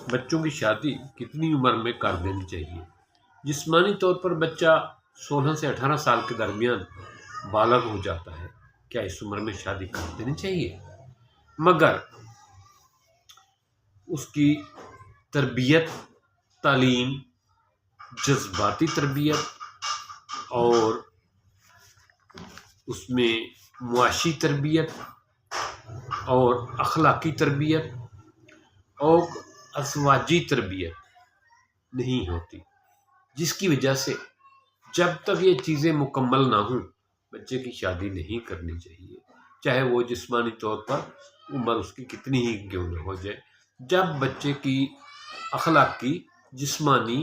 بچوں کی شادی کتنی عمر میں کر دینی چاہیے؟ جسمانی طور پر بچہ 16 سے 18 سال کے درمیان بالغ ہو جاتا ہے، کیا اس عمر میں شادی کر دینی چاہیے؟ مگر اس کی تربیت، تعلیم، جذباتی تربیت اور اس میں معاشی تربیت اور اخلاقی تربیت اور ازواجی تربیت نہیں ہوتی، جس کی وجہ سے جب تک یہ چیزیں مکمل نہ ہوں بچے کی شادی نہیں کرنی چاہیے، چاہے وہ جسمانی طور پر عمر اس کی کتنی ہی کیوں نہ ہو جائے۔ جب بچے کی اخلاقی، جسمانی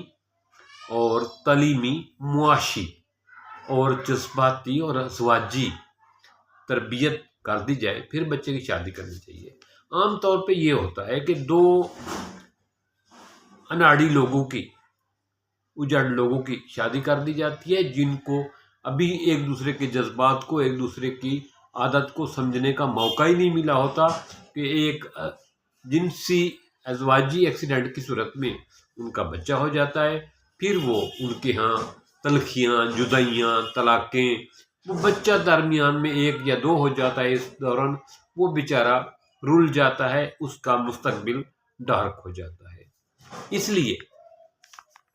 اور تعلیمی، معاشی اور جذباتی اور ازواجی تربیت کر دی جائے پھر بچے کی شادی کرنی چاہیے۔ عام طور پہ یہ ہوتا ہے کہ دو اناڑی لوگوں کی، اجڑ لوگوں کی شادی کر دی جاتی ہے، جن کو ابھی ایک دوسرے کے جذبات کو، ایک دوسرے کی عادت کو سمجھنے کا موقع ہی نہیں ملا ہوتا کہ ایک جنسی ازواجی ایکسیڈنٹ کی صورت میں ان کا بچہ ہو جاتا ہے، پھر وہ ان کے ہاں تلخیاں، جدائیاں، طلاقیں، وہ بچہ درمیان میں ایک یا دو ہو جاتا ہے، اس دوران وہ بیچارہ رل جاتا ہے، اس کا مستقبل ڈارک ہو جاتا ہے۔ اس لیے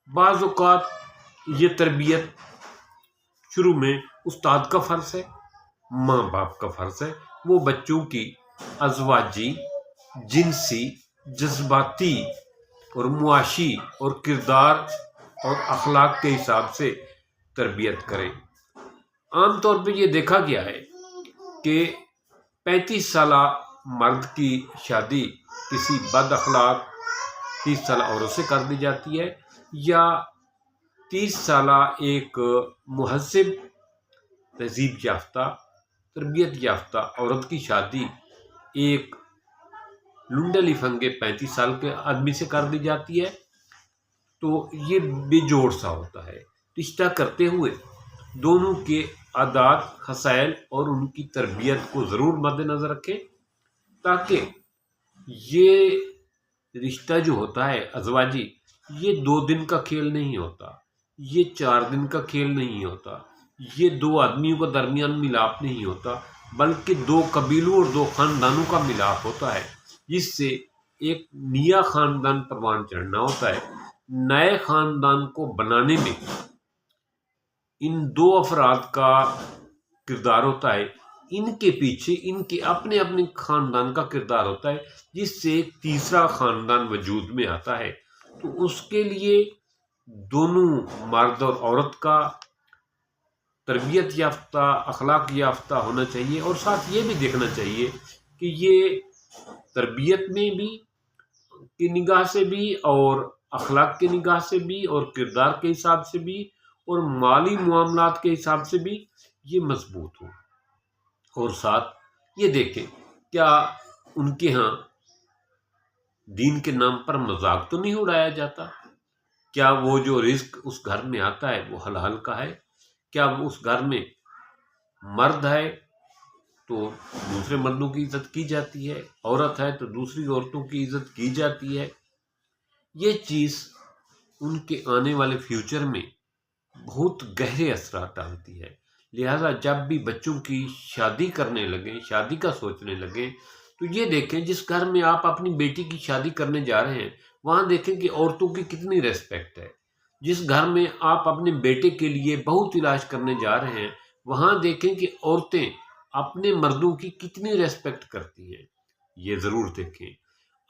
بعض اوقات یہ تربیت شروع میں استاد کا فرض ہے، ماں باپ کا فرض ہے، وہ بچوں کی ازواجی، جنسی، جذباتی اور معاشی اور کردار اور اخلاق کے حساب سے تربیت کریں۔ عام طور پہ یہ دیکھا گیا ہے کہ 35 سالہ مرد کی شادی کسی بد اخلاق 30 سالہ عورت سے کر دی جاتی ہے، یا 30 سالہ ایک مہذب، تہذیب یافتہ، تربیت یافتہ عورت کی شادی ایک لنڈے لفنگے 35 سال کے آدمی سے کر دی جاتی ہے، تو یہ بے جوڑ سا ہوتا ہے۔ رشتہ کرتے ہوئے دونوں کے عادات، خصائل اور ان کی تربیت کو ضرور مد نظر رکھیں، تاکہ یہ رشتہ جو ہوتا ہے ازواجی، یہ 2 دن کا کھیل نہیں ہوتا، یہ 4 دن کا کھیل نہیں ہوتا، یہ 2 آدمیوں کا درمیان ملاپ نہیں ہوتا، بلکہ 2 قبیلوں اور 2 خاندانوں کا ملاپ ہوتا ہے، جس سے ایک نیا خاندان پروان چڑھنا ہوتا ہے۔ نئے خاندان کو بنانے میں ان 2 افراد کا کردار ہوتا ہے، ان کے پیچھے ان کے اپنے اپنے خاندان کا کردار ہوتا ہے، جس سے ایک تیسرا خاندان وجود میں آتا ہے۔ تو اس کے لیے دونوں مرد اور عورت کا تربیت یافتہ، اخلاق یافتہ ہونا چاہیے، اور ساتھ یہ بھی دیکھنا چاہیے کہ یہ تربیت میں بھی کی نگاہ سے بھی اور اخلاق کی نگاہ سے بھی اور کردار کے حساب سے بھی اور مالی معاملات کے حساب سے بھی یہ مضبوط ہو، اور ساتھ یہ دیکھیں کیا ان کے ہاں دین کے نام پر مذاق تو نہیں اڑایا جاتا، کیا وہ جو رزق اس گھر میں آتا ہے وہ حلال کا ہے، کیا وہ اس گھر میں مرد ہے تو دوسرے مردوں کی عزت کی جاتی ہے، عورت ہے تو دوسری عورتوں کی عزت کی جاتی ہے۔ یہ چیز ان کے آنے والے فیوچر میں بہت گہرے اثرات ڈالتی ہے، لہذا جب بھی بچوں کی شادی کرنے لگیں، شادی کا سوچنے لگیں، تو یہ دیکھیں جس گھر میں آپ اپنی بیٹی کی شادی کرنے جا رہے ہیں وہاں دیکھیں کہ عورتوں کی کتنی ریسپیکٹ ہے۔ جس گھر میں آپ اپنے بیٹے کے لیے بہو تلاش کرنے جا رہے ہیں وہاں دیکھیں کہ عورتیں اپنے مردوں کی کتنی ریسپیکٹ کرتی ہیں۔ یہ ضرور دیکھیں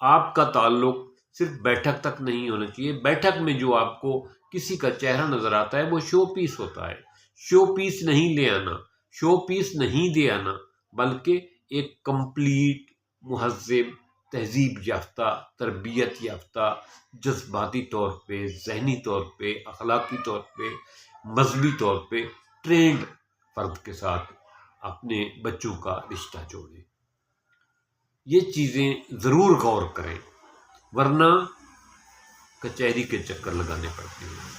آپ کا تعلق صرف بیٹھک تک نہیں ہونا چاہیے، بیٹھک میں جو آپ کو کسی کا چہرہ نظر آتا ہے وہ شو پیس ہوتا ہے، شو پیس نہیں لے آنا، شو پیس نہیں دے آنا، بلکہ ایک کمپلیٹ مہذب، تہذیب یافتہ، تربیت یافتہ، جذباتی طور پہ، ذہنی طور پہ، اخلاقی طور پہ، مذہبی طور پہ ٹرینڈ فرد کے ساتھ اپنے بچوں کا رشتہ جوڑیں۔ یہ چیزیں ضرور غور کریں، ورنہ کچہری کے چکر لگانے پڑتے ہیں۔